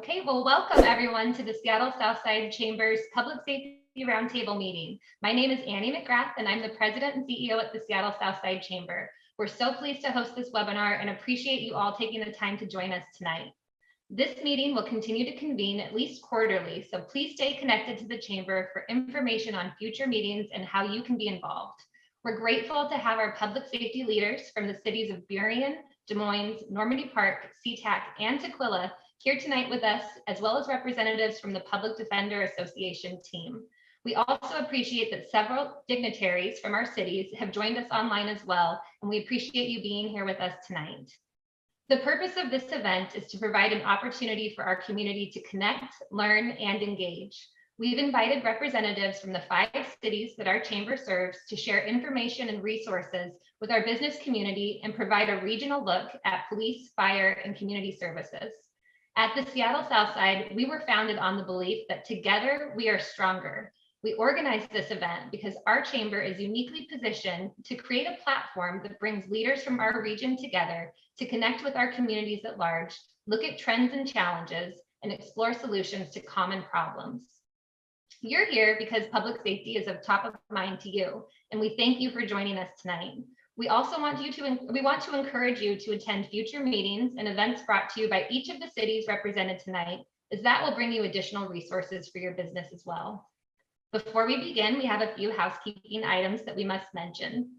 Okay, well, welcome everyone to the Seattle Southside Chamber's Public Safety Roundtable meeting. My name is Annie McGrath, and I'm the President and CEO at the Seattle Southside Chamber. We're so pleased to host this webinar and appreciate you all taking the time to join us tonight. This meeting will continue to convene at least quarterly, so please stay connected to the Chamber for information on future meetings and how you can be involved. We're grateful to have our public safety leaders from the cities of Burien, Des Moines, Normandy Park, SeaTac, and Tukwila here tonight with us, as well as representatives from the Public Defender Association team. We also appreciate that several dignitaries from our cities have joined us online as well, and we appreciate you being here with us tonight. The purpose of this event is to provide an opportunity for our community to connect, learn, and engage. We've invited representatives from the 5 cities that our chamber serves to share information and resources with our business community and provide a regional look at police, fire, and community services. At the Seattle Southside, we were founded on the belief that together we are stronger. We organized this event because our chamber is uniquely positioned to create a platform that brings leaders from our region together to connect with our communities at large, look at trends and challenges, and explore solutions to common problems. You're here because public safety is of top of mind to you, and we thank you for joining us tonight. We also want to encourage you to attend future meetings and events brought to you by each of the cities represented tonight, as that will bring you additional resources for your business as well. Before we begin, we have a few housekeeping items that we must mention.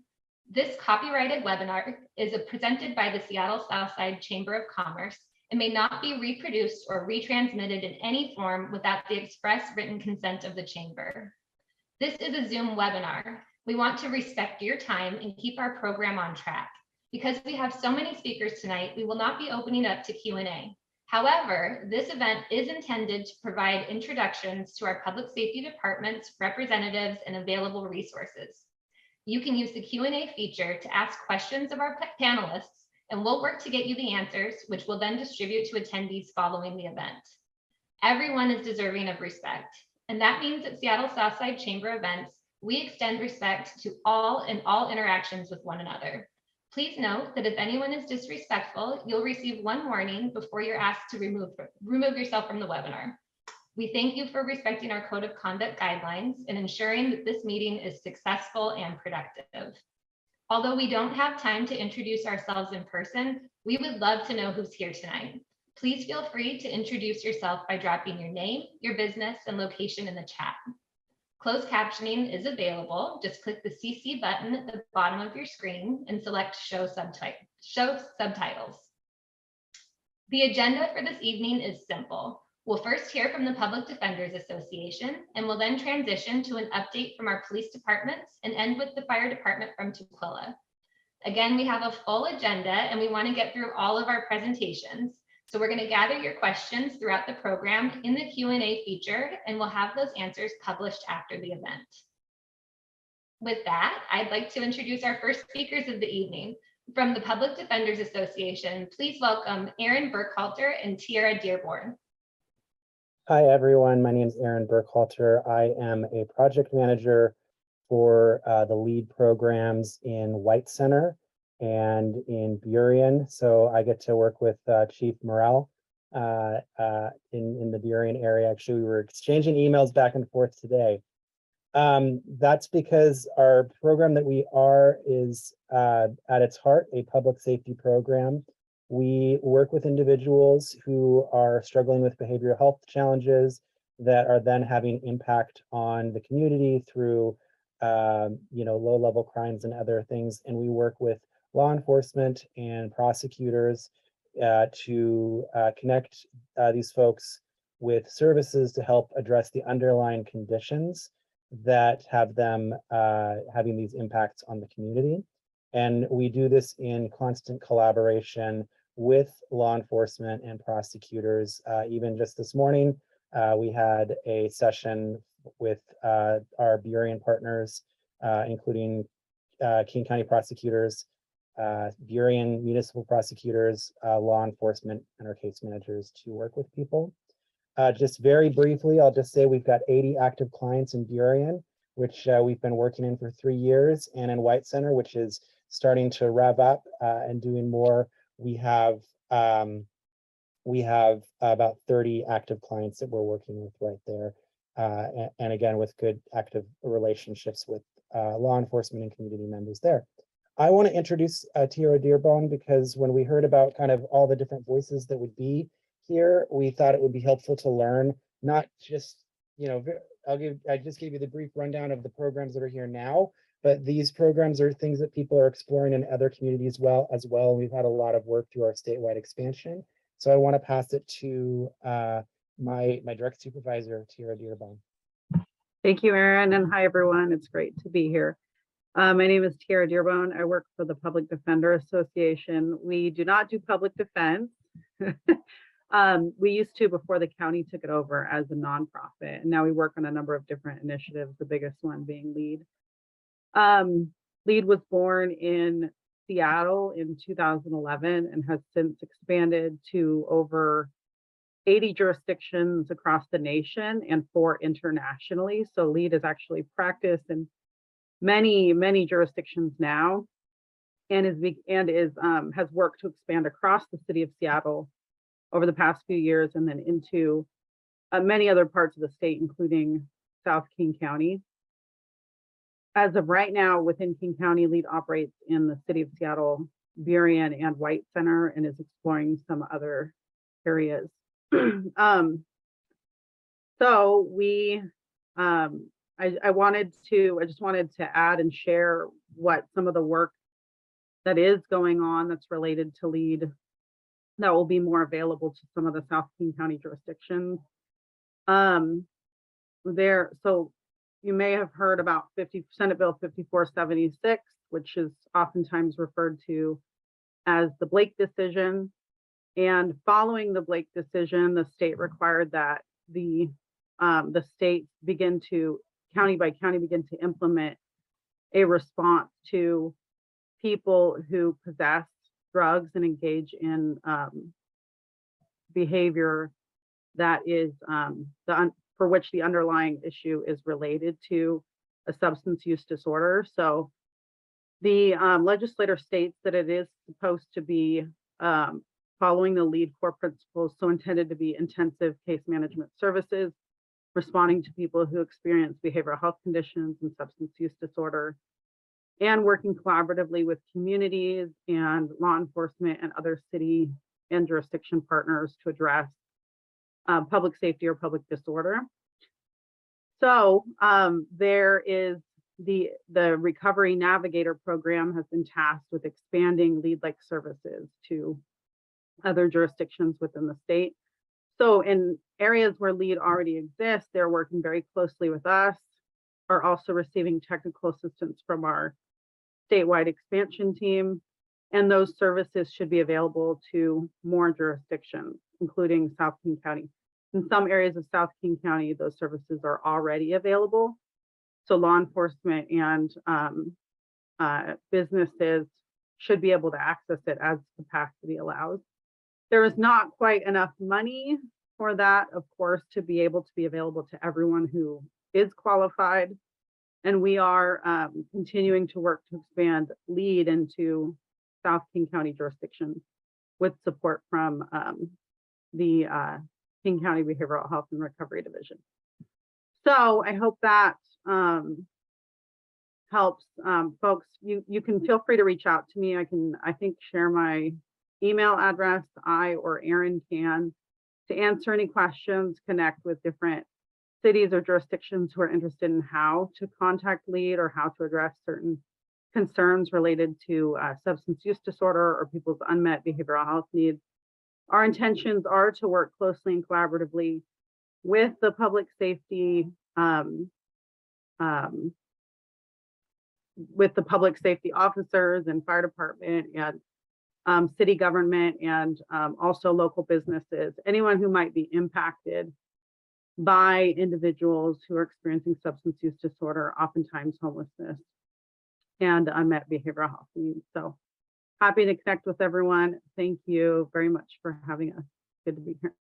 This copyrighted webinar is presented by the Seattle Southside Chamber of Commerce and may not be reproduced or retransmitted in any form without the express written consent of the chamber. This is a Zoom webinar. We want to respect your time and keep our program on track. Because we have so many speakers tonight, we will not be opening up to Q&A. However, this event is intended to provide introductions to our public safety departments, representatives, and available resources. You can use the Q&A feature to ask questions of our panelists, and we'll work to get you the answers, which we'll then distribute to attendees following the event. Everyone is deserving of respect, and that means at Seattle Southside Chamber events, we extend respect to all in all interactions with one another. Please note that if anyone is disrespectful, you'll receive one warning before you're asked to remove yourself from the webinar. We thank you for respecting our code of conduct guidelines and ensuring that this meeting is successful and productive. Although we don't have time to introduce ourselves in person, we would love to know who's here tonight. Please feel free to introduce yourself by dropping your name, your business, and location in the chat. Closed captioning is available. Just click the CC button at the bottom of your screen and select Show Subtitles. The agenda for this evening is simple. We'll first hear from the Public Defenders Association, and we'll then transition to an update from our police departments and end with the fire department from Tukwila. Again, we have a full agenda and we want to get through all of our presentations. So we're going to gather your questions throughout the program in the Q&A feature, and we'll have those answers published after the event. With that, I'd like to introduce our first speakers of the evening. From the Public Defenders Association, please welcome Aaron Burkhalter and Tiara Dearborn. Hi, everyone. My name is Aaron Burkhalter. I am a project manager for the lead programs in White Center and in Burien. So I get to work with Chief Morrell in the Burien area. Actually, we were exchanging emails back and forth today. That's because our program that we are is at its heart a public safety program. We work with individuals who are struggling with behavioral health challenges that are then having impact on the community through low-level crimes and other things. And we work with law enforcement and prosecutors to connect these folks with services to help address the underlying conditions that have them having these impacts on the community. And we do this in constant collaboration with law enforcement and prosecutors. Even just this morning, we had a session with our Burien partners, including King County prosecutors, Burien municipal prosecutors, law enforcement, and our case managers to work with people. Just very briefly, I'll just say we've got 80 active clients in Burien, which we've been working in for 3 years, and in White Center, which is starting to rev up and doing more. We have we have about 30 active clients that we're working with right there. And again, with good active relationships with law enforcement and community members there. I want to introduce Tierra Dearborn because when we heard about kind of all the different voices that would be here, we thought it would be helpful to learn, not just, you know, I just gave you the brief rundown of the programs that are here now, but these programs are things that people are exploring in other communities as well. We've had a lot of work through our statewide expansion. So I want to pass it to my direct supervisor, Tierra Dearborn. Thank you, Erin, and hi, everyone. It's great to be here. My name is Tierra Dearborn. I work for the Public Defender Association. We do not do public defense. We used to before the county took it over as a nonprofit, and now we work on a number of different initiatives, the biggest one being LEAD. LEAD was born in Seattle in 2011 and has since expanded to over 80 jurisdictions across the nation and 4 internationally. So LEAD is actually practiced in many jurisdictions now, and has worked to expand across the city of Seattle over the past few years, and then into many other parts of the state, including South King County. As of right now, within King County, LEAD operates in the city of Seattle, Burien, and White Center, and is exploring some other areas. So we, I just wanted to add and share what some of the work that is going on that's related to LEAD that will be more available to some of the South King County jurisdictions. So you may have heard about Senate Bill 5476, which is oftentimes referred to as the Blake decision. And following the Blake decision, the state required that the states begin to, county by county, begin to implement a response to people who possess drugs and engage in behavior that is for which the underlying issue is related to a substance use disorder. So the legislator states that it is supposed to be following the LEAD core principles, so intended to be intensive case management services, responding to people who experience behavioral health conditions and substance use disorder, and working collaboratively with communities and law enforcement and other city and jurisdiction partners to address public safety or public disorder. So there is the Recovery Navigator program has been tasked with expanding LEAD-like services to other jurisdictions within the state. So in areas where LEAD already exists, they're working very closely with us, are also receiving technical assistance from our statewide expansion team, and those services should be available to more jurisdictions, including South King County. In some areas of South King County, those services are already available. So law enforcement and businesses should be able to access it as capacity allows. There is not quite enough money for that, of course, to be able to be available to everyone who is qualified. And we are continuing to work to expand LEAD into South King County jurisdictions with support from the King County Behavioral Health and Recovery Division. So I hope that helps folks. You can feel free to reach out to me. I think share my email address. I or Erin can, to answer any questions, connect with different cities or jurisdictions who are interested in how to contact LEAD or how to address certain concerns related to substance use disorder or people's unmet behavioral health needs. Our intentions are to work closely and collaboratively with the public safety officers and fire department and city government and also local businesses, anyone who might be impacted by individuals who are experiencing substance use disorder, oftentimes homelessness, and unmet behavioral health needs. So happy to connect with everyone. Thank you very much for having us. Good to be here.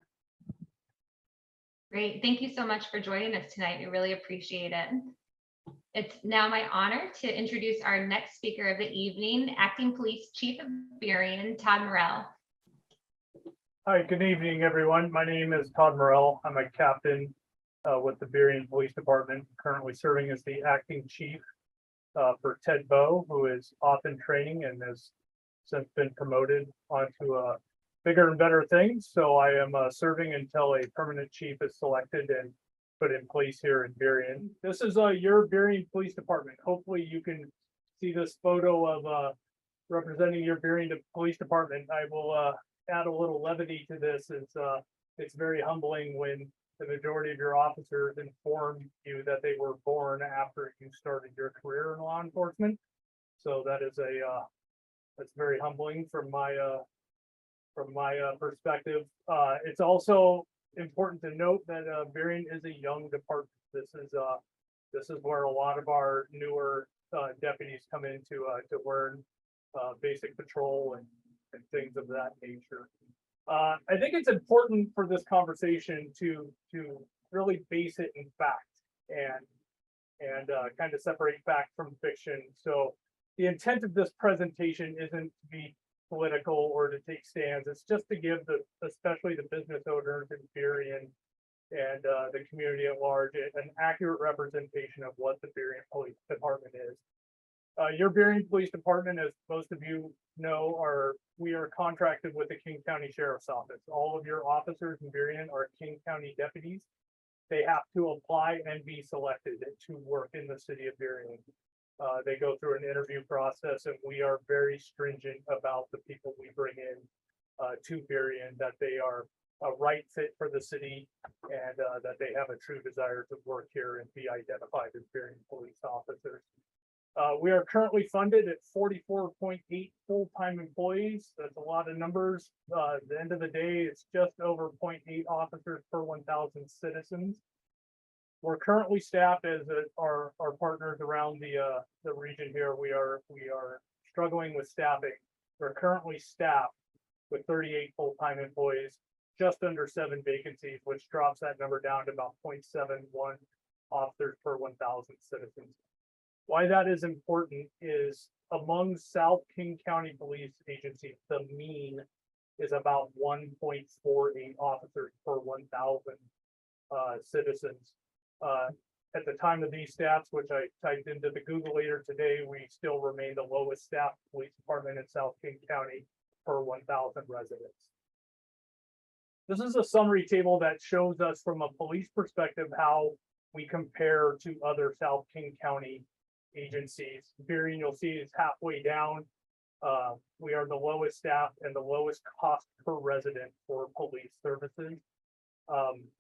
Great. Thank you so much for joining us tonight. We really appreciate it. It's now my honor to introduce our next speaker of the evening, Acting Police Chief of Burien, Todd Morrell. Hi, good evening, everyone. My name is Todd Morrell. I'm a captain with the Burien Police Department, currently serving as the acting chief for Ted Bowe, who is off in training and has since been promoted onto bigger and better things. So I am serving until a permanent chief is selected and put in place here in Burien. This is your Burien Police Department. Hopefully you can see this photo of representing your Burien Police Department. I will add a little levity to this. It's very humbling when the majority of your officers inform you that they were born after you started your career in law enforcement. So that is that's very humbling from my perspective. It's also important to note that Burien is a young department. This is where a lot of our newer deputies come in to learn basic patrol and things of that nature. I think it's important for this conversation to really base it in fact and kind of separate fact from fiction. So the intent of this presentation isn't to be political or to take stands. It's just to give especially the business owners in Burien and the community at large an accurate representation of what the Burien Police Department is. Your Burien Police Department, as most of you know, we are contracted with the King County Sheriff's Office. All of your officers in Burien are King County deputies. They have to apply and be selected to work in the city of Burien. They go through an interview process, and we are very stringent about the people we bring in to Burien, that they are a right fit for the city and that they have a true desire to work here and be identified as Burien police officers. We are currently funded at 44.8 full-time employees. That's a lot of numbers. At the end of the day, it's just over 0.8 officers per 1,000 citizens. We're currently staffed as our partners around the region here. We are struggling with staffing. We're currently staffed with 38 full-time employees, just under 7 vacancies, which drops that number down to about 0.71 officers per 1,000 citizens. Why that is important is among South King County police agencies, the mean is about 1.48 officers per 1,000 citizens. At the time of these stats, which I typed into the Googleator today, we still remain the lowest staffed police department in South King County per 1,000 residents. This is a summary table that shows us from a police perspective how we compare to other South King County agencies. Burien, you'll see, is halfway down. We are the lowest staffed and the lowest cost per resident for police services.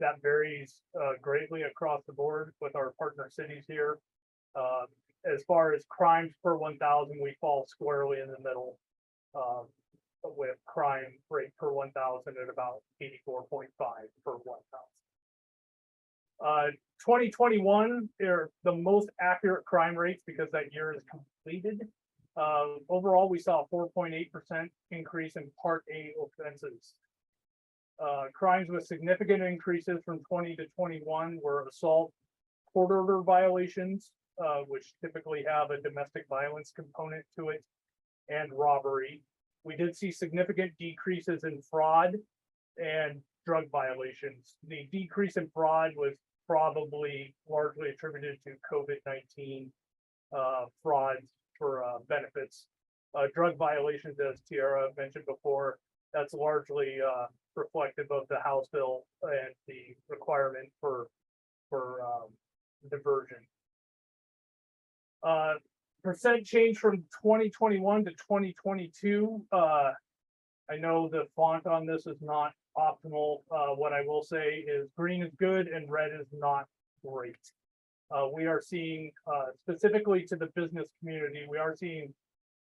That varies greatly across the board with our partner cities here. As far as crimes per 1,000, we fall squarely in the middle with crime rate per 1,000 at about 84.5 per 1,000. 2021, they're the most accurate crime rates because that year is completed. Overall, we saw a 4.8% increase in Part A offenses. Crimes with significant increases from 20 to 21 were assault, court order violations, which typically have a domestic violence component to it, and robbery. We did see significant decreases in fraud and drug violations. The decrease in fraud was probably largely attributed to COVID-19 frauds for benefits. Drug violations, as Tiara mentioned before, that's largely reflective of the House bill and the requirement for diversion. Percent change from 2021 to 2022. I know the font on this is not optimal. What I will say is green is good and red is not great. We are seeing, specifically to the business community, we are seeing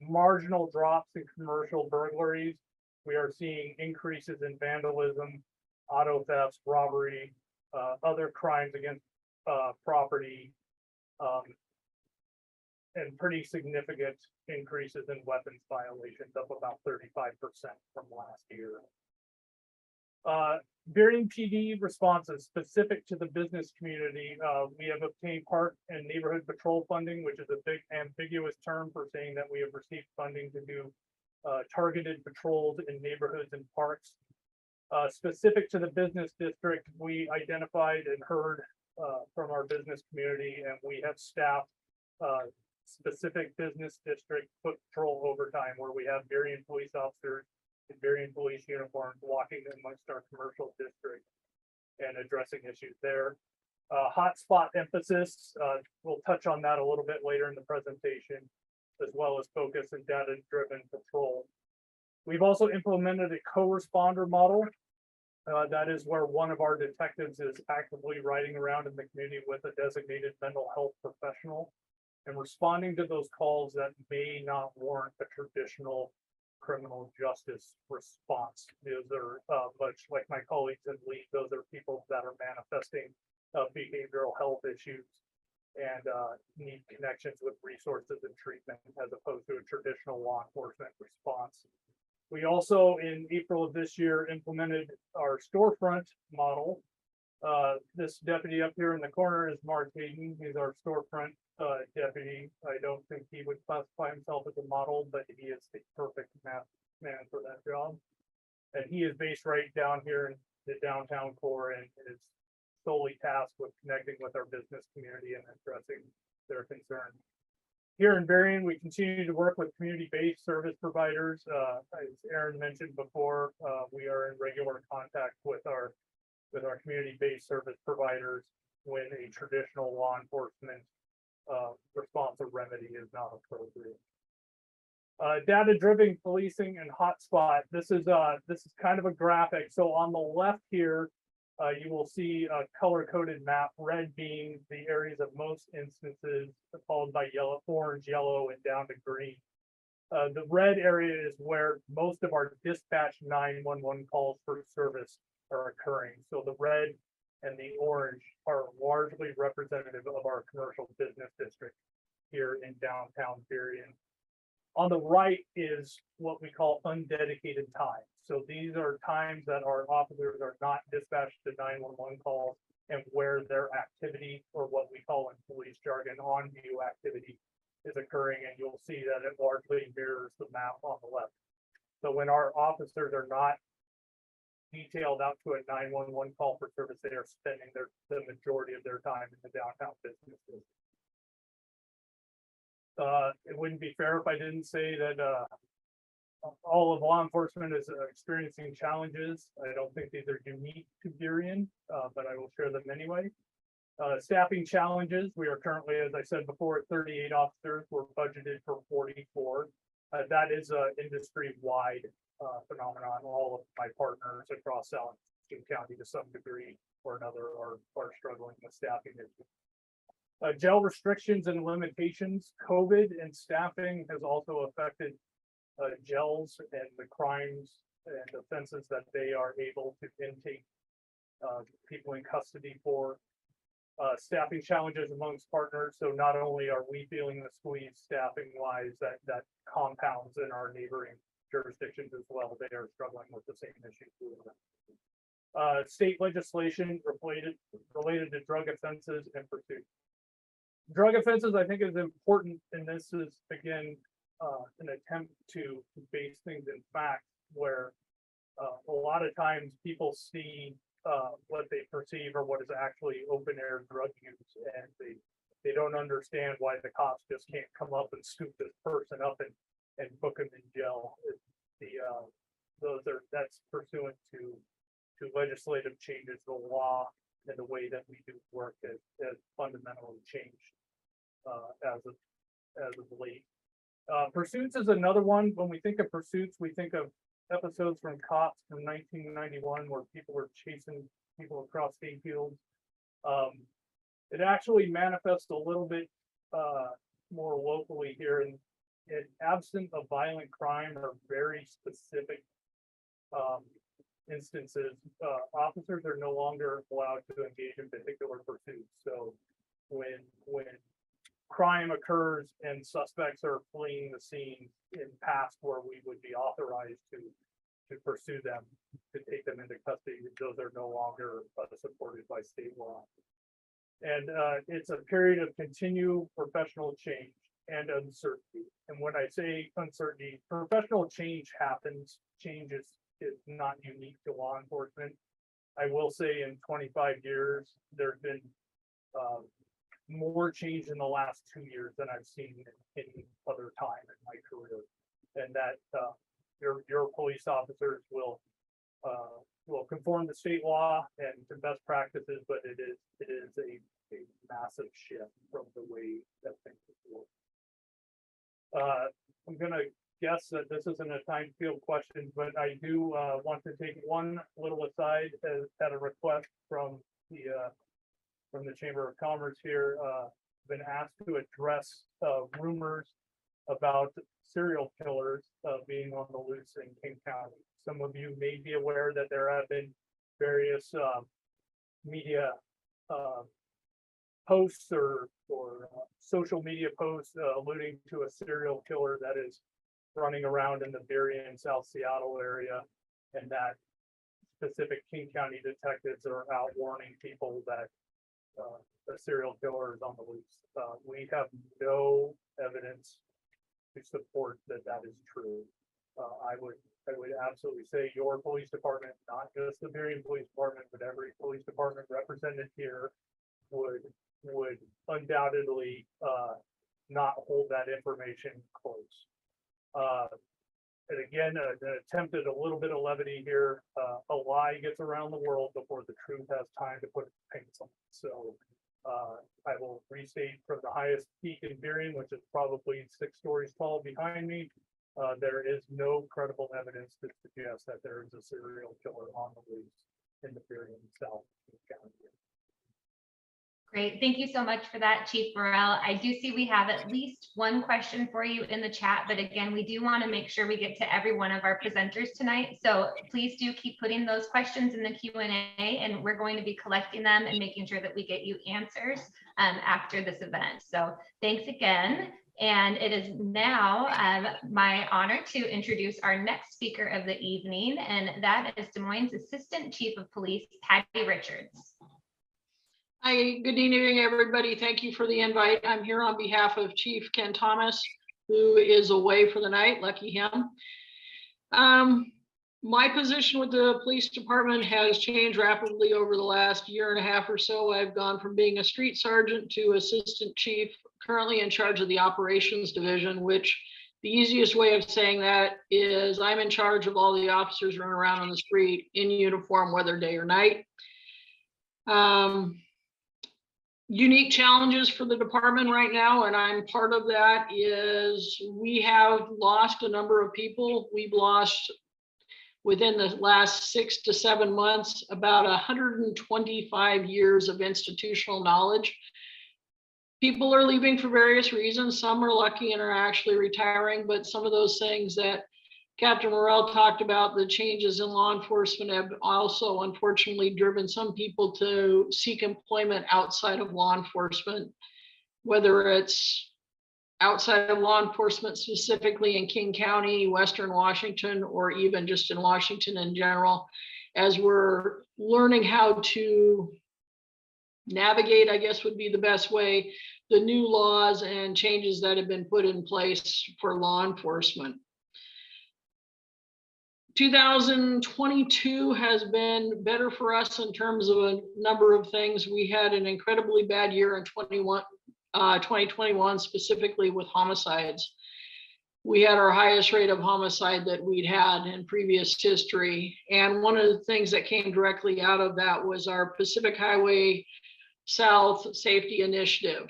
marginal drops in commercial burglaries. We are seeing increases in vandalism, auto thefts, robbery, other crimes against property, and pretty significant increases in weapons violations, up about 35% from last year. Burien PD responses specific to the business community. We have obtained park and neighborhood patrol funding, which is a big ambiguous term for saying that we have received funding to do targeted patrols in neighborhoods and parks. Specific to the business district, we identified and heard from our business community, and we have staffed specific business district foot patrol overtime where we have Burien police officers in Burien police uniforms walking amongst our commercial district and addressing issues there. Hotspot emphasis, we'll touch on that a little bit later in the presentation, as well as focus and data-driven patrol. We've also implemented a co-responder model. That is where one of our detectives is actively riding around in the community with a designated mental health professional and responding to those calls that may not warrant a traditional criminal justice response. Those are much like my colleagues in lead, those are people that are manifesting behavioral health issues and need connections with resources and treatment as opposed to a traditional law enforcement response. We also, in April of this year, implemented our storefront model. This deputy up here in the corner is Mark Hayden. He's our storefront deputy. I don't think he would classify himself as a model, but he is the perfect man for that job. And he is based right down here in the downtown core and is solely tasked with connecting with our business community and addressing their concerns. Here in Burien, we continue to work with community-based service providers. As Aaron mentioned before, we are in regular contact with our community-based service providers when a traditional law enforcement response or remedy is not appropriate. Data-driven policing and hotspot. This is kind of a graphic. So on the left here, you will see a color-coded map, red being the areas of most instances, followed by yellow, orange, yellow, and down to green. The red area is where most of our dispatch 911 calls for service are occurring. So the red and the orange are largely representative of our commercial business district here in downtown Burien. On the right is what we call undedicated time. So these are times that our officers are not dispatched to 911 calls and where their activity, or what we call in police jargon, on-view activity, is occurring. And you'll see that it largely mirrors the map on the left. So when our officers are not detailed out to a 911 call for service, they are spending the majority of their time in the downtown businesses. It wouldn't be fair if I didn't say that all of law enforcement is experiencing challenges. I don't think these are unique to Burien, but I will share them anyway. Staffing challenges. We are currently, as I said before, at 38 officers. We're budgeted for 44. That is an industry-wide phenomenon. All of my partners across South County to some degree or another are struggling with staffing issues. Jail restrictions and limitations. COVID and staffing has also affected jails and the crimes and offenses that they are able to intake people in custody for. Staffing challenges amongst partners. So not only are we feeling the squeeze staffing wise, that compounds in our neighboring jurisdictions as well. They are struggling with the same issues. State legislation related to drug offenses and pursuit. Drug offenses, I think, is important, and this is again an attempt to base things in fact, where a lot of times people see what they perceive or what is actually open air drug use, and they don't understand why the cops just can't come up and scoop this person up and book him in jail. That's pursuant to legislative changes. The law and the way that we do work has fundamentally changed as of late. Pursuits is another one. When we think of pursuits, we think of episodes from Cops from 1991 where people were chasing people across hayfields. It actually manifests a little bit more locally here, and absent of violent crime or very specific instances, officers are no longer allowed to engage in particular pursuits. So when crime occurs and suspects are fleeing the scene in past where we would be authorized to pursue them, to take them into custody, those are no longer supported by state law. And it's a period of continued professional change and uncertainty. And when I say uncertainty, professional change happens, change is is not unique to law enforcement. I will say in 25 years, there's been more change in the last 2 years than I've seen in any other time in my career. And that your police officers will conform to state law and to best practices, but it is a massive shift from the way that things work. I'm gonna guess that this isn't a time field question, but I do want to take one little aside at a request from the Chamber of Commerce here. Been asked to address rumors about serial killers being on the loose in King County. Some of you may be aware that there have been various media posts or social media posts alluding to a serial killer that is running around in the Burien, South Seattle area, and that specific King County detectives are out warning people that a serial killer is on the loose. We have no evidence to support that is true. I would absolutely say your police department, not just the Burien Police Department, but every police department represented here would undoubtedly not hold that information close. And again, an attempt at a little bit of levity here. A lie gets around the world before the truth has time to put its pants on it. So I will restate from the highest peak in Burien, which is probably 6 stories tall behind me. There is no credible evidence to suggest that there is a serial killer on the loose in the Burien South County. Great. Thank you so much for that, Chief Burrell. I do see we have at least one question for you in the chat, but again, we do want to make sure we get to every one of our presenters tonight. So please do keep putting those questions in the Q&A, and we're going to be collecting them and making sure that we get you answers after this event. So thanks again. And it is now my honor to introduce our next speaker of the evening, and that is Des Moines Assistant Chief of Police, Patty Richards. Hi, good evening, everybody. Thank you for the invite. I'm here on behalf of Chief Ken Thomas, who is away for the night, lucky him. My position with the police department has changed rapidly over the last year and a half or so. I've gone from being a street sergeant to assistant chief, currently in charge of the operations division, which the easiest way of saying that is I'm in charge of all the officers running around on the street in uniform, whether day or night. Unique challenges for the department right now, and I'm part of that, is we have lost a number of people. We've lost within the last 6 to 7 months about 125 years of institutional knowledge. People are leaving for various reasons. Some are lucky and are actually retiring, but some of those things that Captain Morrell talked about, the changes in law enforcement, have also unfortunately driven some people to seek employment outside of law enforcement, whether it's outside of law enforcement, specifically in King County, Western Washington, or even just in Washington in general, as we're learning how to navigate, I guess would be the best way, the new laws and changes that have been put in place for law enforcement. 2022 has been better for us in terms of a number of things. We had an incredibly bad year in 2021, specifically with homicides. We had our highest rate of homicide that we'd had in previous history. And one of the things that came directly out of that was our Pacific Highway South Safety Initiative.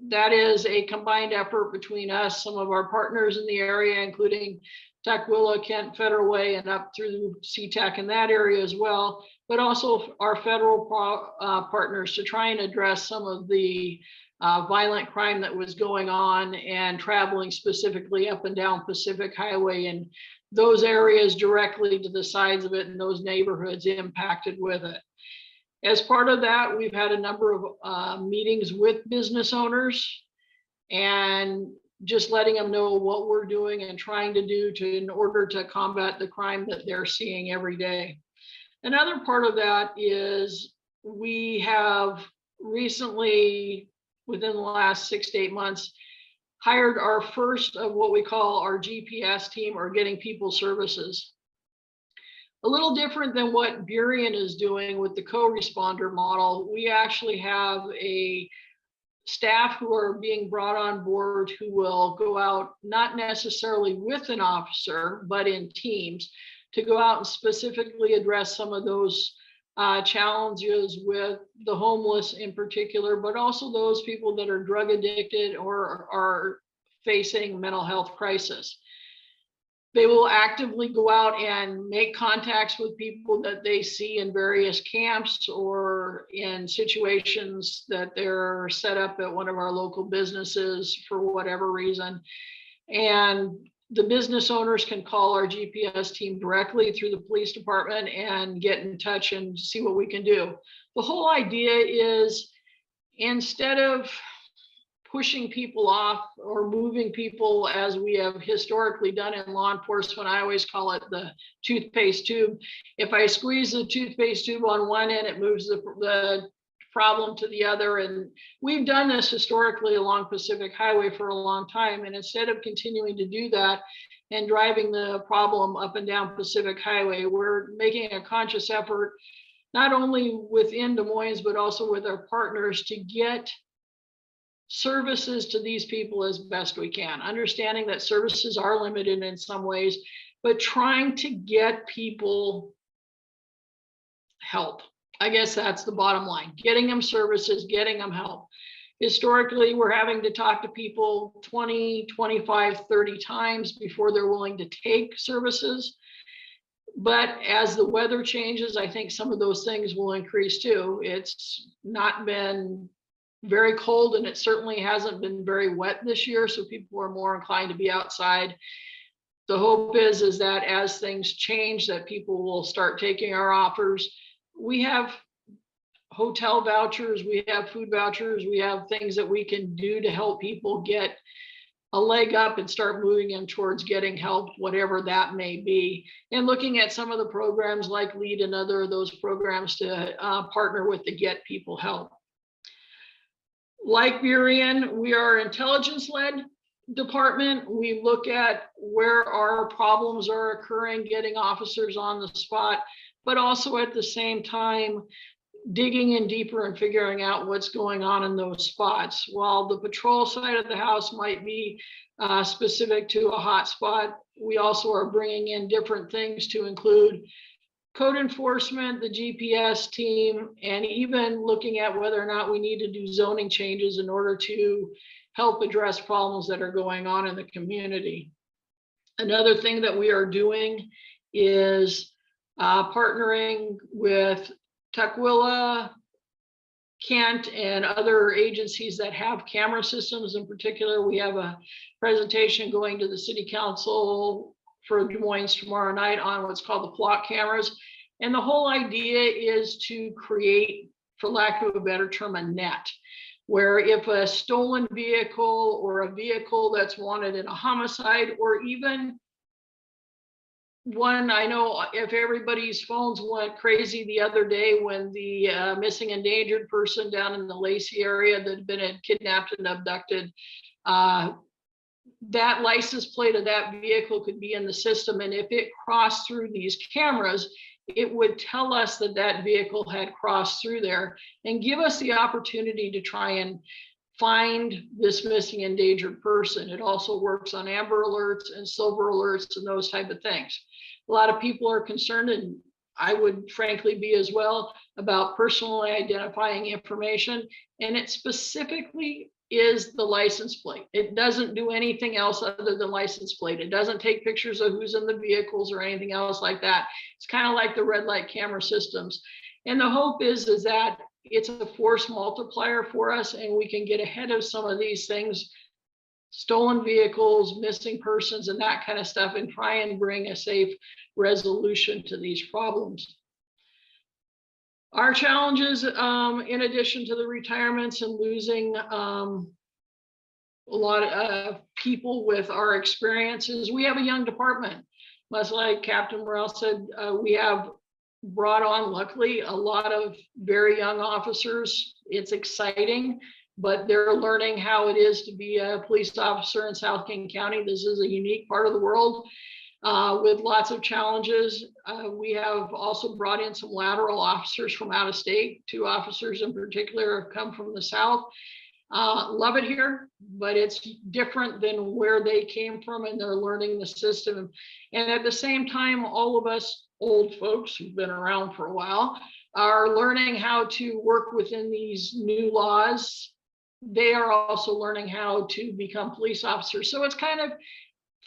That is a combined effort between us, some of our partners in the area, including Tukwila, Kent Federal Way, and up through SeaTac in that area as well, but also our federal partners to try and address some of the violent crime that was going on and traveling specifically up and down Pacific Highway and those areas directly to the sides of it and those neighborhoods impacted with it. As part of that, we've had a number of meetings with business owners and just letting them know what we're doing and trying to do in order to combat the crime that they're seeing every day. Another part of that is we have recently, within the last 6 to 8 months, hired our first of what we call our GPS team, or getting people services. a little different than what Burien is doing with the co-responder model. We actually have a staff who are being brought on board who will go out, not necessarily with an officer, but in teams, to go out and specifically address some of those challenges with the homeless in particular, but also those people that are drug addicted or are facing mental health crisis. They will actively go out and make contacts with people that they see in various camps or in situations that they're set up at one of our local businesses for whatever reason. And the business owners can call our GPS team directly through the police department and get in touch and see what we can do. The whole idea is, instead of pushing people off or moving people as we have historically done in law enforcement, I always call it the toothpaste tube. If I squeeze the toothpaste tube on one end, it moves the problem to the other. And we've done this historically along Pacific Highway for a long time. And instead of continuing to do that and driving the problem up and down Pacific Highway, we're making a conscious effort, not only within Des Moines, but also with our partners, to get services to these people as best we can, understanding that services are limited in some ways, but trying to get people help. I guess that's the bottom line, getting them services, getting them help. Historically, we're having to talk to people 20, 25, 30 times before they're willing to take services. But as the weather changes, I think some of those things will increase too. It's not been very cold, and it certainly hasn't been very wet this year, so people are more inclined to be outside. The hope is that as things change, that people will start taking our offers. We have hotel vouchers, we have food vouchers, we have things that we can do to help people get a leg up and start moving them towards getting help, whatever that may be. And looking at some of the programs like LEAD and other of those programs to partner with to get people help. Like Burien, we are intelligence-led department. We look at where our problems are occurring, getting officers on the spot, but also at the same time, digging in deeper and figuring out what's going on in those spots. While the patrol side of the house might be specific to a hot spot, we also are bringing in different things to include code enforcement, the GPS team, and even looking at whether or not we need to do zoning changes in order to help address problems that are going on in the community. Another thing that we are doing is partnering with Tukwila, Kent, and other agencies that have camera systems. In particular, we have a presentation going to the city council for Des Moines tomorrow night on what's called the flock cameras. And the whole idea is to create, for lack of a better term, a net, where if a stolen vehicle or a vehicle that's wanted in a homicide, or even one, I know if everybody's phones went crazy the other day when the missing endangered person down in the Lacey area that had been kidnapped and abducted, that license plate of that vehicle could be in the system. And if it crossed through these cameras, it would tell us that that vehicle had crossed through there and give us the opportunity to try and find this missing endangered person. It also works on amber alerts and silver alerts and those type of things. A lot of people are concerned, and I would frankly be as well, about personally identifying information. And it specifically is the license plate. It doesn't do anything else other than license plate. It doesn't take pictures of who's in the vehicles or anything else like that. It's kind of like the red light camera systems. And the hope is that it's a force multiplier for us, and we can get ahead of some of these things, stolen vehicles, missing persons, and that kind of stuff, and try and bring a safe resolution to these problems. Our challenges, in addition to the retirements and losing a lot of people with our experiences, we have a young department. Much like Captain Morrell said, we have brought on, luckily, a lot of very young officers. It's exciting, but they're learning how it is to be a police officer in South King County. This is a unique part of the world. with lots of challenges. We have also brought in some lateral officers from out of state. 2 officers in particular have come from the South. Love it here, but it's different than where they came from, and they're learning the system. And at the same time, all of us old folks who've been around for a while are learning how to work within these new laws. They are also learning how to become police officers. So it's kind of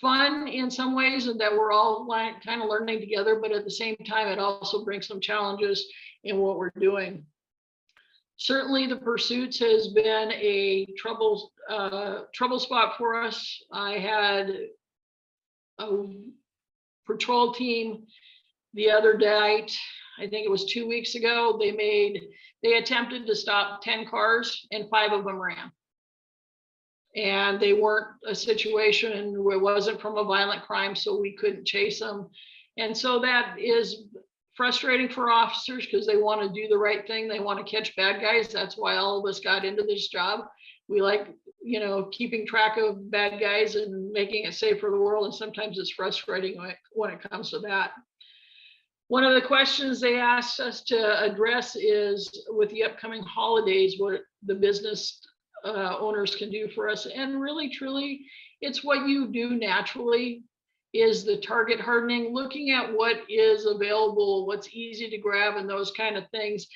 fun in some ways, and that we're all like kind of learning together, but at the same time, it also brings some challenges in what we're doing. Certainly the pursuits has been a trouble spot for us. I had a patrol team the other night, I think it was 2 weeks ago, they attempted to stop 10 cars and 5 of them ran. And they weren't a situation where it wasn't from a violent crime, so we couldn't chase them. And so that is frustrating for officers because they want to do the right thing. They want to catch bad guys. That's why all of us got into this job. We like, keeping track of bad guys and making it safe for the world. And sometimes it's frustrating when it comes to that. One of the questions they asked us to address is, with the upcoming holidays, what the business owners can do for us. And really, truly, it's what you do naturally, is the target hardening, looking at what is available, what's easy to grab, and those kind of things,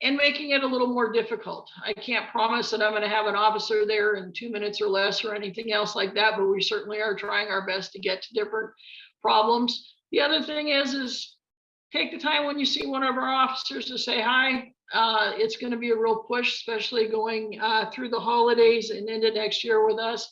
and making it a little more difficult. I can't promise that I'm going to have an officer there in 2 minutes or less or anything else like that, but we certainly are trying our best to get to different problems. The other thing is take the time when you see one of our officers to say hi. It's going to be a real push, especially going through the holidays and into next year with us,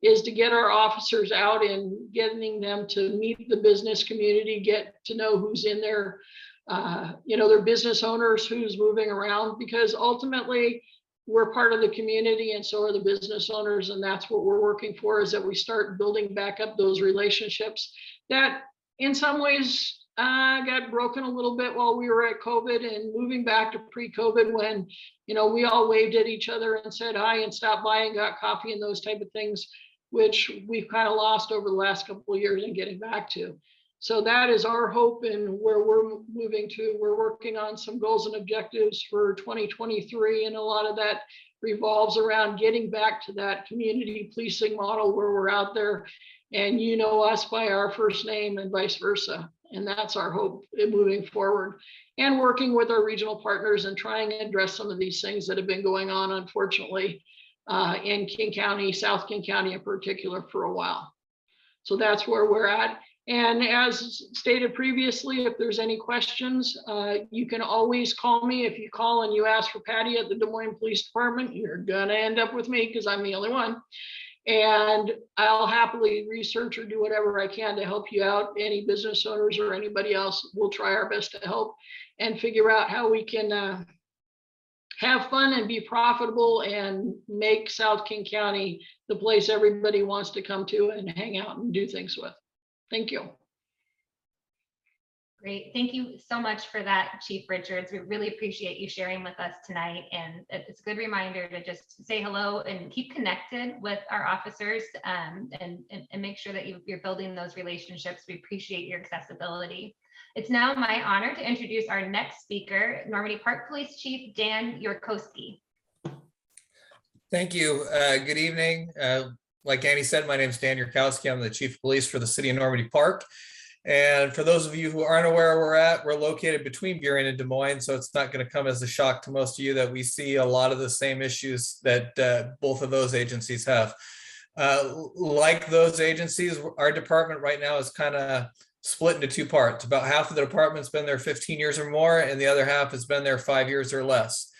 is to get our officers out and getting them to meet the business community, get to know who's in there, their business owners, who's moving around, because ultimately we're part of the community and so are the business owners. And that's what we're working for, is that we start building back up those relationships that in some ways got broken a little bit while we were at COVID, and moving back to pre-COVID when, we all waved at each other and said hi and stopped by and got coffee and those type of things, which we've kind of lost over the last couple of years and getting back to. So that is our hope and where we're moving to. We're working on some goals and objectives for 2023, and a lot of that revolves around getting back to that community policing model where we're out there and us by our first name and vice versa. And that's our hope in moving forward, and working with our regional partners and trying to address some of these things that have been going on, unfortunately, in King County, South King County in particular, for a while. So that's where we're at. And as stated previously, if there's any questions, you can always call me. If you call and you ask for Patty at the Des Moines Police Department, you're going to end up with me because I'm the only one. And I'll happily research or do whatever I can to help you out. Any business owners or anybody else, we'll try our best to help and figure out how we can have fun and be profitable and make South King County the place everybody wants to come to and hang out and do things with. Thank you. Great. Thank you so much for that, Chief Richards. We really appreciate you sharing with us tonight. And it's a good reminder to just say hello and keep connected with our officers and make sure that you're building those relationships. We appreciate your accessibility. It's now my honor to introduce our next speaker, Normandy Park Police Chief Dan Yorkowski. Thank you. Good evening. Like Annie said, my name is Dan Yorkowski. I'm the Chief of Police for the City of Normandy Park. And for those of you who aren't aware where we're at, we're located between Burien and Des Moines, so it's not going to come as a shock to most of you that we see a lot of the same issues that both of those agencies have. Like those agencies, our department right now is kind of split into 2 parts. About half of the department's been there 15 years or more, and the other half has been there 5 years or less.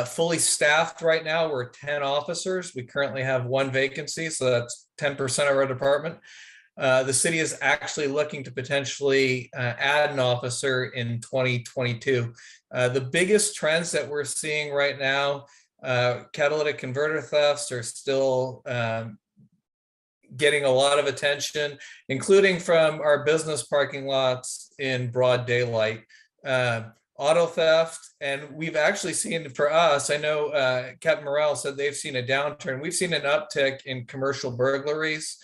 Fully staffed right now, we're 10 officers. We currently have 1 vacancy, so that's 10% of our department. The city is actually looking to potentially add an officer in 2022. The biggest trends that we're seeing right now, catalytic converter thefts are still getting a lot of attention, including from our business parking lots in broad daylight. Auto theft, and we've actually seen, for us, I know Captain Morrell said they've seen a downturn. We've seen an uptick in commercial burglaries.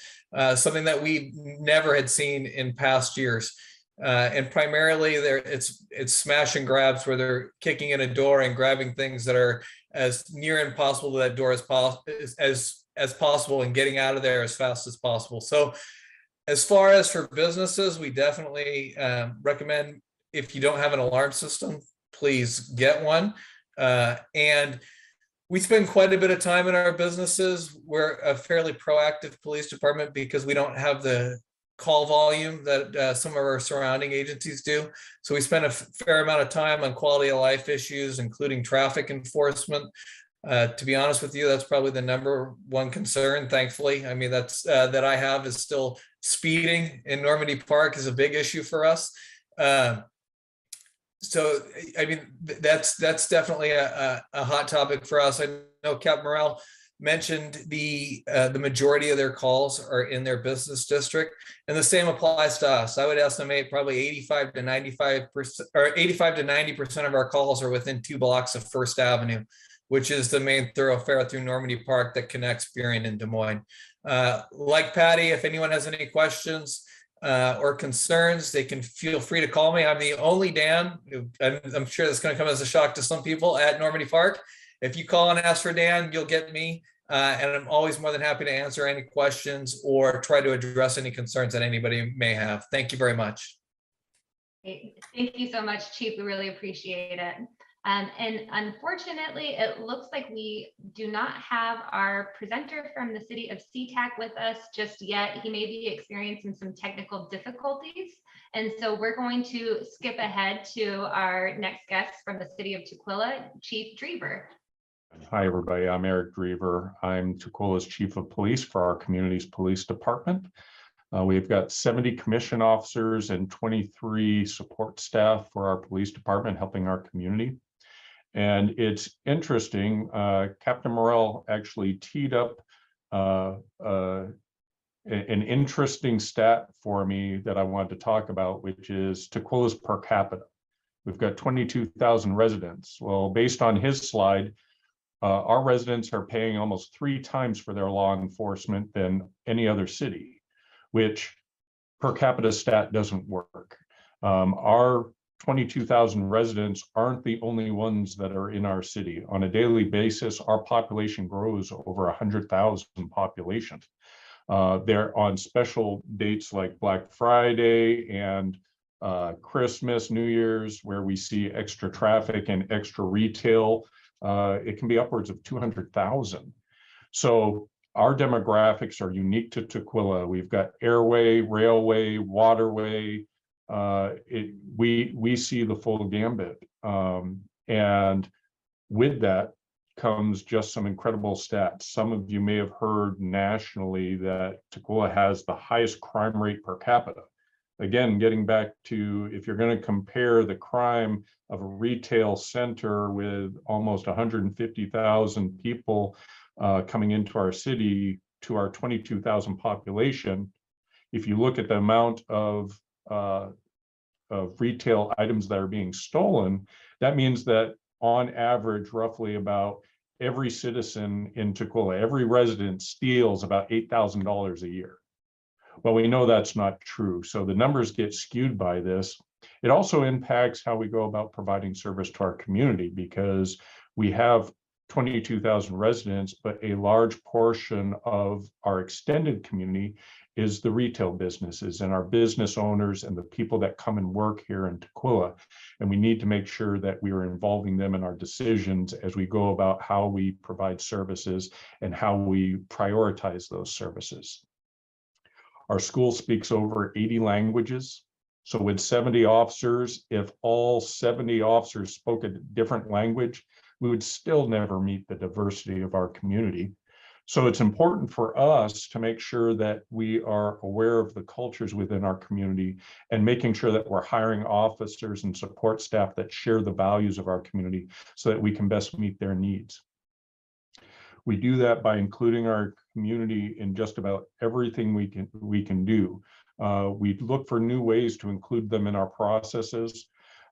something that we never had seen in past years. And primarily it's smash and grabs where they're kicking in a door and grabbing things that are as near impossible to that door as possible and getting out of there as fast as possible. So as far as for businesses, we definitely recommend, if you don't have an alarm system, please get one. And we spend quite a bit of time in our businesses. We're a fairly proactive police department because we don't have the call volume that some of our surrounding agencies do. So we spend a fair amount of time on quality of life issues, including traffic enforcement. To be honest with you, that's probably the #1 concern, thankfully. I mean, that's that I have is still speeding in Normandy Park is a big issue for us. So, I mean, that's definitely a hot topic for us. I know Captain Morrell mentioned the majority of their calls are in their business district, and the same applies to us. I would estimate probably 85 to 95% or 85 to 90% of our calls are within 2 blocks of First Avenue, which is the main thoroughfare through Normandy Park that connects Burien and Des Moines. Like Patty, if anyone has any questions or concerns, they can feel free to call me. I'm the only Dan, I'm sure that's going to come as a shock to some people, at Normandy Park. If you call and ask for Dan, you'll get me. And I'm always more than happy to answer any questions or try to address any concerns that anybody may have. Thank you very much. Thank you so much, Chief. We really appreciate it. And unfortunately, it looks like we do not have our presenter from the city of SeaTac with us just yet. He may be experiencing some technical difficulties. And so we're going to skip ahead to our next guest from the city of Tukwila, Chief Drever. Hi, everybody. I'm Eric Drever. I'm Tukwila's Chief of Police for our community's police department. We've got 70 commission officers and 23 support staff for our police department helping our community. And it's interesting, Captain Morrell actually teed up an interesting stat for me that I wanted to talk about, which is Tukwila's per capita. We've got 22,000 residents. Well, based on his slide, our residents are paying almost 3 times for their law enforcement than any other city, which per capita stat doesn't work. Our 22,000 residents aren't the only ones that are in our city. On a daily basis, our population grows over 100,000 population. They're on special dates like Black Friday and Christmas, New Year's, where we see extra traffic and extra retail. It can be upwards of 200,000. So our demographics are unique to Tukwila. We've got airway, railway, waterway. We see the full gambit. And with that comes just some incredible stats. Some of you may have heard nationally that Tukwila has the highest crime rate per capita. Again, getting back to, if you're going to compare the crime of a retail center with almost 150,000 people coming into our city to our 22,000 population, if you look at the amount of retail items that are being stolen, that means that on average, roughly about every citizen in Tukwila, every resident steals about $8,000 a year. Well, we know that's not true. So the numbers get skewed by this. It also impacts how we go about providing service to our community, because we have 22,000 residents, but a large portion of our extended community is the retail businesses and our business owners and the people that come and work here in Tukwila. And we need to make sure that we are involving them in our decisions as we go about how we provide services and how we prioritize those services. Our school speaks over 80 languages. So with 70 officers, if all 70 officers spoke a different language, we would still never meet the diversity of our community. So it's important for us to make sure that we are aware of the cultures within our community and making sure that we're hiring officers and support staff that share the values of our community so that we can best meet their needs. We do that by including our community in just about everything we can do. We look for new ways to include them in our processes.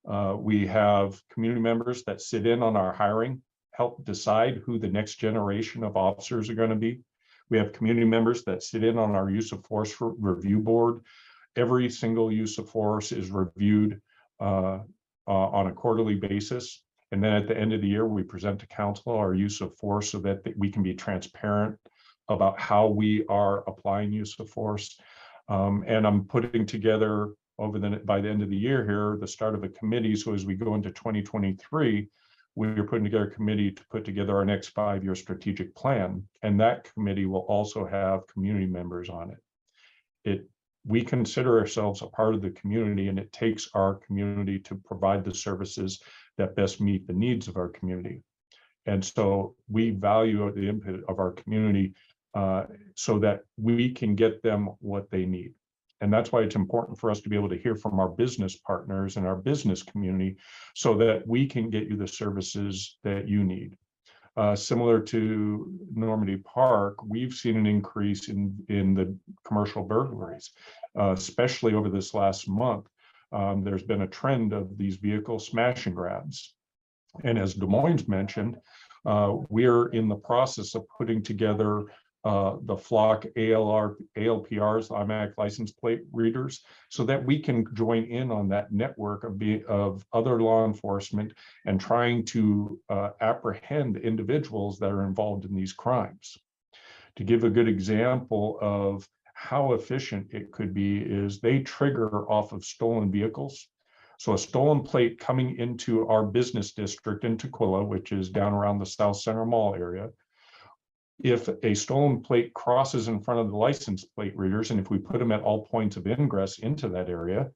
We have community members that sit in on our hiring, help decide who the next generation of officers are going to be. We have community members that sit in on our use of force review board. Every single use of force is reviewed on a quarterly basis. And then at the end of the year, we present to council our use of force so that we can be transparent about how we are applying use of force. And I'm putting together by the end of the year here, the start of a committee. So as we go into 2023, we're putting together a committee to put together our next 5-year strategic plan. And that committee will also have community members on it. We consider ourselves a part of the community, and it takes our community to provide the services that best meet the needs of our community. And so we value the input of our community so that we can get them what they need. And that's why it's important for us to be able to hear from our business partners and our business community so that we can get you the services that you need. Similar to Normandy Park, we've seen an increase in the commercial burglaries, especially over this last month. There's been a trend of these vehicle smash and grabs. And as Des Moines mentioned, we're in the process of putting together the flock ALPRs, automatic license plate readers, so that we can join in on that network of other law enforcement and trying to apprehend individuals that are involved in these crimes. To give a good example of how efficient it could be is they trigger off of stolen vehicles. So a stolen plate coming into our business district in Tukwila, which is down around the South Center Mall area, if a stolen plate crosses in front of the license plate readers, and if we put them at all points of ingress into that area,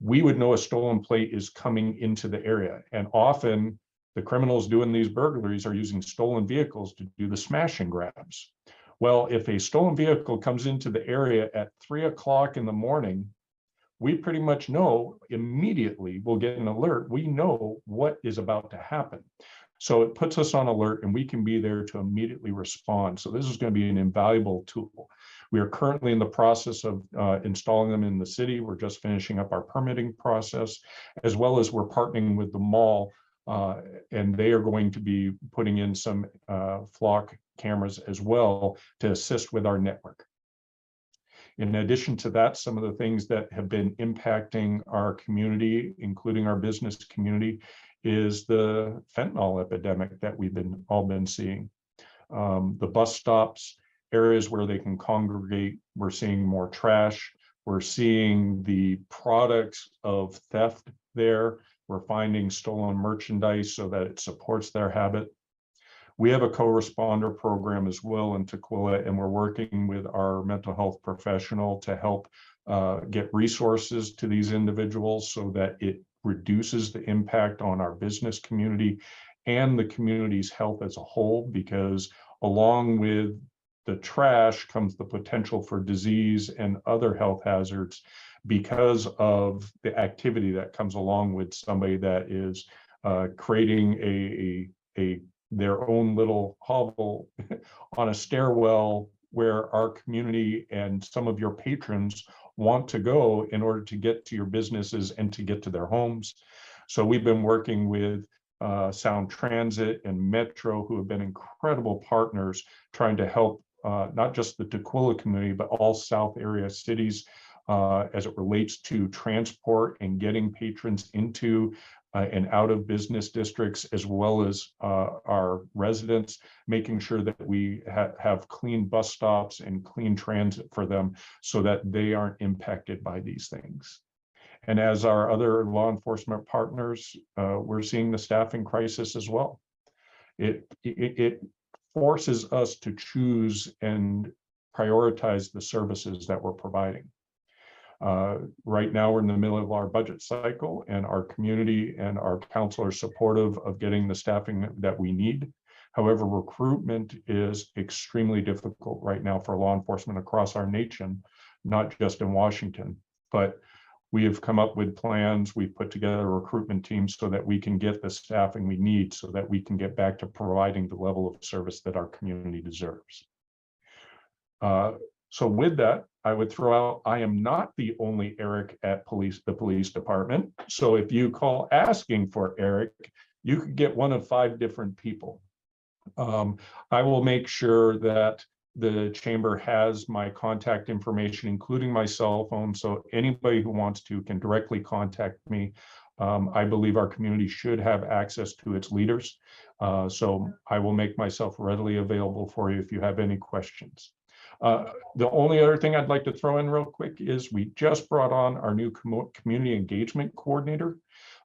we would know a stolen plate is coming into the area. And often the criminals doing these burglaries are using stolen vehicles to do the smash and grabs. Well, if a stolen vehicle comes into the area at 3 o'clock in the morning, we pretty much know immediately, we'll get an alert. We know what is about to happen. So it puts us on alert and we can be there to immediately respond. So this is going to be an invaluable tool. We are currently in the process of installing them in the city. We're just finishing up our permitting process, as well as we're partnering with the mall, and they are going to be putting in some flock cameras as well to assist with our network. In addition to that, some of the things that have been impacting our community, including our business community, is the fentanyl epidemic that we've all been seeing. The bus stops, areas where they can congregate, we're seeing more trash. We're seeing the products of theft there. We're finding stolen merchandise so that it supports their habit. We have a co-responder program as well in Tukwila, and we're working with our mental health professional to help get resources to these individuals so that it reduces the impact on our business community and the community's health as a whole, because along with the trash comes the potential for disease and other health hazards because of the activity that comes along with somebody that is creating their own little hovel on a stairwell where our community and some of your patrons want to go in order to get to your businesses and to get to their homes. So we've been working with Sound Transit and Metro, who have been incredible partners trying to help not just the Tukwila community, but all South area cities as it relates to transport and getting patrons into and out of business districts, as well as our residents, making sure that we have clean bus stops and clean transit for them so that they aren't impacted by these things. And as our other law enforcement partners, we're seeing the staffing crisis as well. It forces us to choose and prioritize the services that we're providing. Right now, we're in the middle of our budget cycle, and our community and our council are supportive of getting the staffing that we need. However, recruitment is extremely difficult right now for law enforcement across our nation, not just in Washington. But we have come up with plans. We've put together a recruitment team so that we can get the staffing we need so that we can get back to providing the level of service that our community deserves. So with that, I would throw out, I am not the only Eric at the police department. So if you call asking for Eric, you could get one of 5 different people. I will make sure that the chamber has my contact information, including my cell phone. So anybody who wants to can directly contact me. I believe our community should have access to its leaders. So I will make myself readily available for you if you have any questions. The only other thing I'd like to throw in real quick is we just brought on our new community engagement coordinator,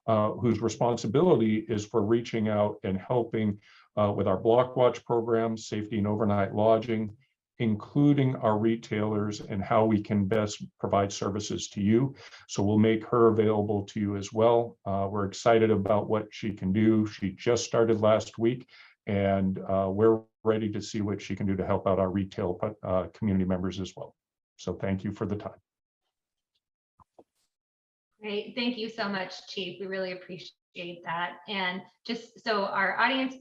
whose responsibility is for reaching out and helping with our block watch program, safety and overnight lodging, including our retailers and how we can best provide services to you. So we'll make her available to you as well. We're excited about what she can do. She just started last week, and we're ready to see what she can do to help out our retail community members as well. So thank you for the time. Great. Thank you so much, Chief. We really appreciate that. And just so our audience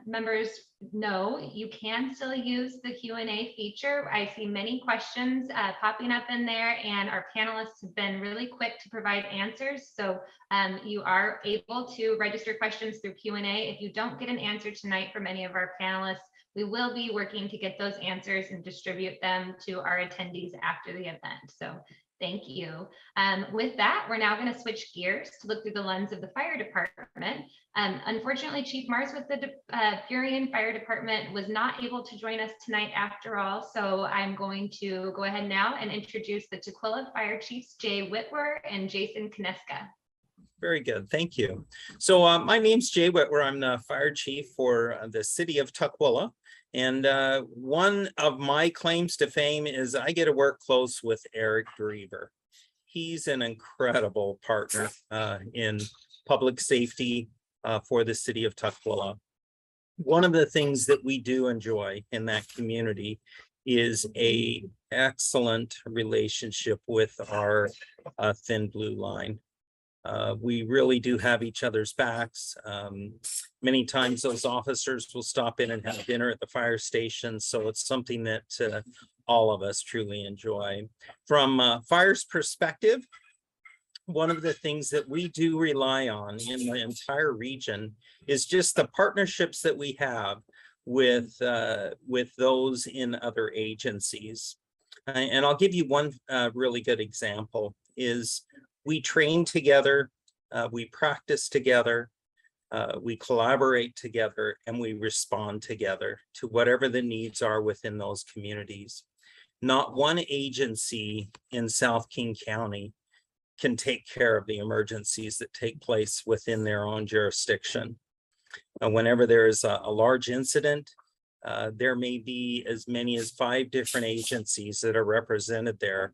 members know, you can still use the Q&A feature. I see many questions popping up in there, and our panelists have been really quick to provide answers. So you are able to register questions through Q&A. If you don't get an answer tonight from any of our panelists, we will be working to get those answers and distribute them to our attendees after the event. So thank you. With that, we're now going to switch gears to look through the lens of the fire department. Unfortunately, Chief Mars with the Burien Fire Department was not able to join us tonight after all. So I'm going to go ahead now and introduce the Tukwila Fire Chiefs, Jay Whitwer and Jason Kineska. Very good, thank you. So my name's Jay Whitwer. I'm the fire chief for the city of Tukwila. And one of my claims to fame is I get to work close with Eric Drever. He's an incredible partner in public safety for the city of Tukwila. One of the things that we do enjoy in that community is an excellent relationship with our Thin Blue Line. We really do have each other's backs. Many times those officers will stop in and have dinner at the fire station. So it's something that all of us truly enjoy. From fire's perspective, one of the things that we do rely on in the entire region is just the partnerships that we have with those in other agencies. And I'll give you one really good example is we train together, we practice together, we collaborate together, and we respond together to whatever the needs are within those communities. Not one agency in South King County can take care of the emergencies that take place within their own jurisdiction. Whenever there is a large incident, there may be as many as 5 different agencies that are represented there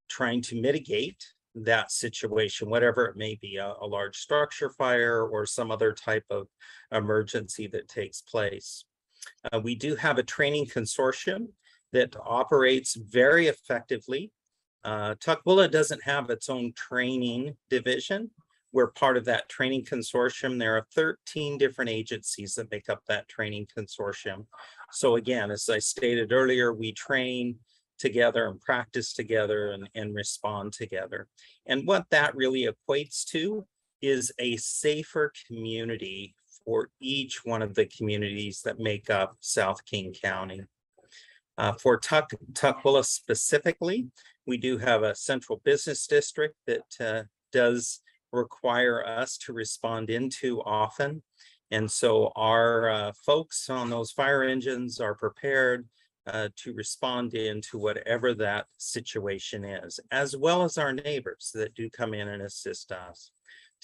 trying to mitigate that situation, whatever it may be, a large structure fire or some other type of emergency that takes place. We do have a training consortium that operates very effectively. Tukwila doesn't have its own training division. We're part of that training consortium. There are 13 different agencies that make up that training consortium. So again, as I stated earlier, we train together and practice together and respond together. And what that really equates to is a safer community for each one of the communities that make up South King County. For Tukwila specifically, we do have a central business district that does require us to respond into often. And so our folks on those fire engines are prepared to respond into whatever that situation is, as well as our neighbors that do come in and assist us.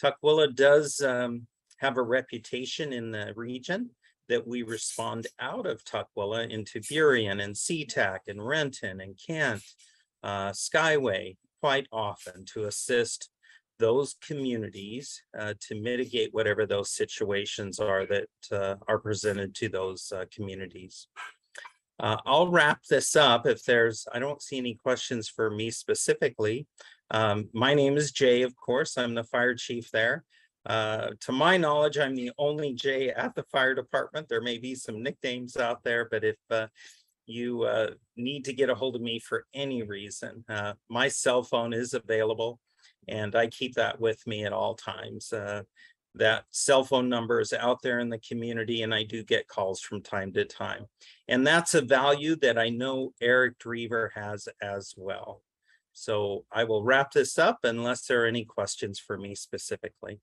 Tukwila does have a reputation in the region that we respond out of Tukwila into Burien and SeaTac and Renton and Kent, Skyway quite often to assist those communities to mitigate whatever those situations are that are presented to those communities. I'll wrap this up. I don't see any questions for me specifically. My name is Jay, of course. I'm the fire chief there. To my knowledge, I'm the only Jay at the fire department. There may be some nicknames out there, but if you need to get a hold of me for any reason, my cell phone is available and I keep that with me at all times. that cell phone number is out there in the community, and I do get calls from time to time. And that's a value that I know Eric Drever has as well. So I will wrap this up unless there are any questions for me specifically.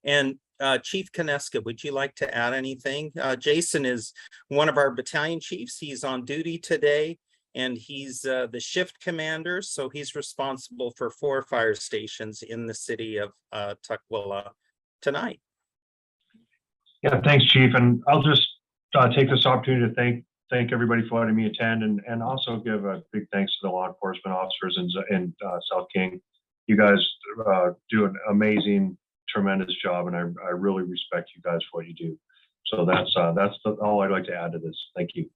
And Chief Koneska, would you like to add anything? Jason is one of our battalion chiefs. He's on duty today, and he's the shift commander. So he's responsible for 4 fire stations in the city of Tukwila tonight. Yeah, thanks, Chief. And I'll just take this opportunity to thank everybody for letting me attend, and also give a big thanks to the law enforcement officers in South King. You guys do an amazing, tremendous job, and I really respect you guys for what you do. So that's all I'd like to add to this. Thank you.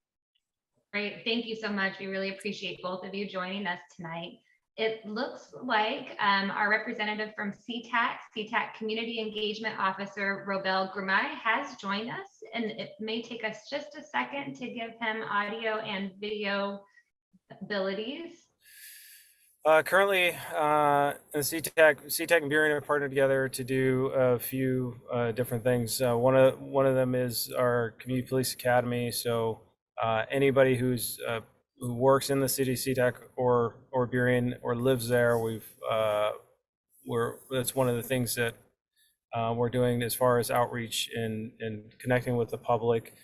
Great, thank you so much. We really appreciate both of you joining us tonight. It looks like our representative from SeaTac Community Engagement Officer, Robel Grimay, has joined us, and it may take us just a second to give him audio and video abilities. Currently, in SeaTac and Burien have partnered together to do a few different things. One of them is our Community Police Academy. So anybody who works in the city of SeaTac or Burien or lives there, that's one of the things that we're doing as far as outreach and connecting with the public.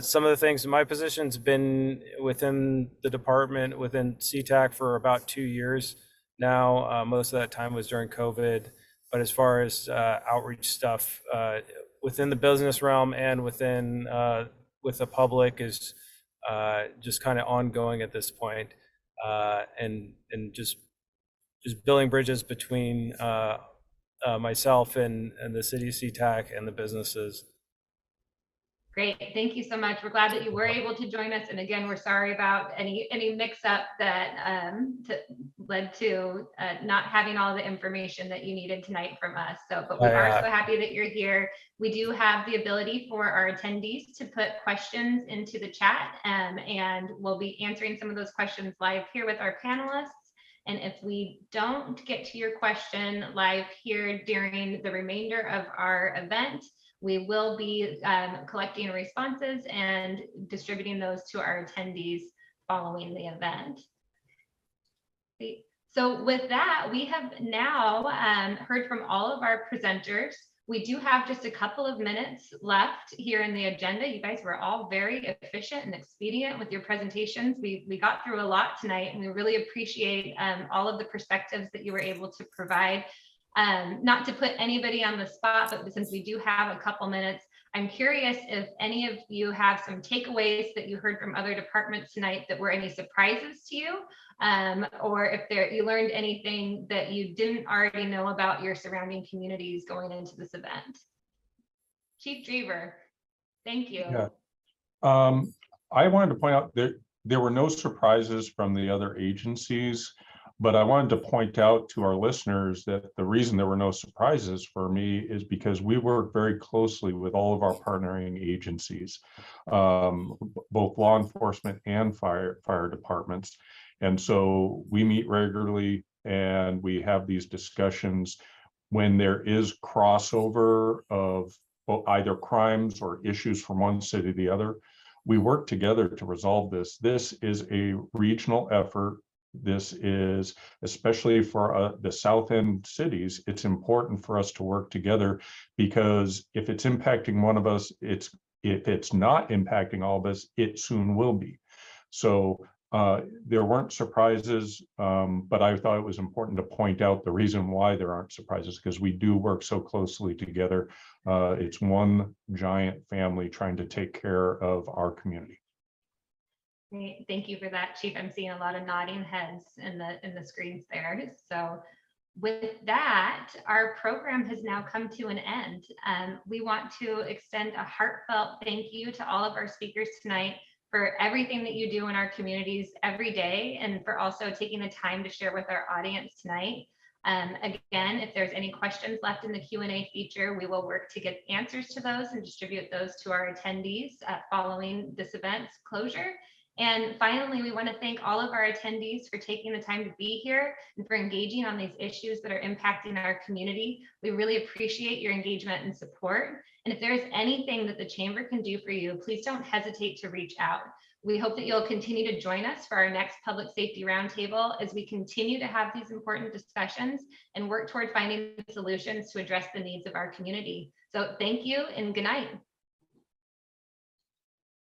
Some of the things, my position's been within the department, within SeaTac for about 2 years now. Most of that time was during COVID, but as far as outreach stuff within the business realm and within with the public is just kind of ongoing at this point, and just building bridges between myself and the city of SeaTac and the businesses. Great, thank you so much. We're glad that you were able to join us. And again, we're sorry about any mix-up that led to not having all the information that you needed tonight from us. So, but we are so happy that you're here. We do have the ability for our attendees to put questions into the chat, and we'll be answering some of those questions live here with our panelists. And if we don't get to your question live here during the remainder of our event, we will be collecting responses and distributing those to our attendees following the event. So with that, we have now heard from all of our presenters. We do have just a couple of minutes left here in the agenda. You guys were all very efficient and expedient with your presentations. We got through a lot tonight, and we really appreciate all of the perspectives that you were able to provide. Not to put anybody on the spot, but since we do have a couple minutes, I'm curious if any of you have some takeaways that you heard from other departments tonight that were any surprises to you, or if you learned anything that you didn't already know about your surrounding communities going into this event. Chief Drever, thank you. Yeah. I wanted to point out that there were no surprises from the other agencies. But I wanted to point out to our listeners that the reason there were no surprises for me is because we work very closely with all of our partnering agencies, both law enforcement and fire departments. And so we meet regularly and we have these discussions when there is crossover of either crimes or issues from one city to the other. We work together to resolve this. This is a regional effort. This is, especially for the South End cities, it's important for us to work together, because if it's impacting one of us, if it's not impacting all of us, it soon will be. So there weren't surprises, but I thought it was important to point out the reason why there aren't surprises, because we do work so closely together. It's one giant family trying to take care of our community. Great. Thank you for that, Chief. I'm seeing a lot of nodding heads in the screens there. So with that, our program has now come to an end. We want to extend a heartfelt thank you to all of our speakers tonight for everything that you do in our communities every day, and for also taking the time to share with our audience tonight. Again, if there's any questions left in the Q&A feature, we will work to get answers to those and distribute those to our attendees following this event's closure. And finally, we want to thank all of our attendees for taking the time to be here and for engaging on these issues that are impacting our community. We really appreciate your engagement and support. And if there's anything that the Chamber can do for you, please don't hesitate to reach out. We hope that you'll continue to join us for our next Public Safety Roundtable as we continue to have these important discussions and work toward finding solutions to address the needs of our community. So thank you and good night.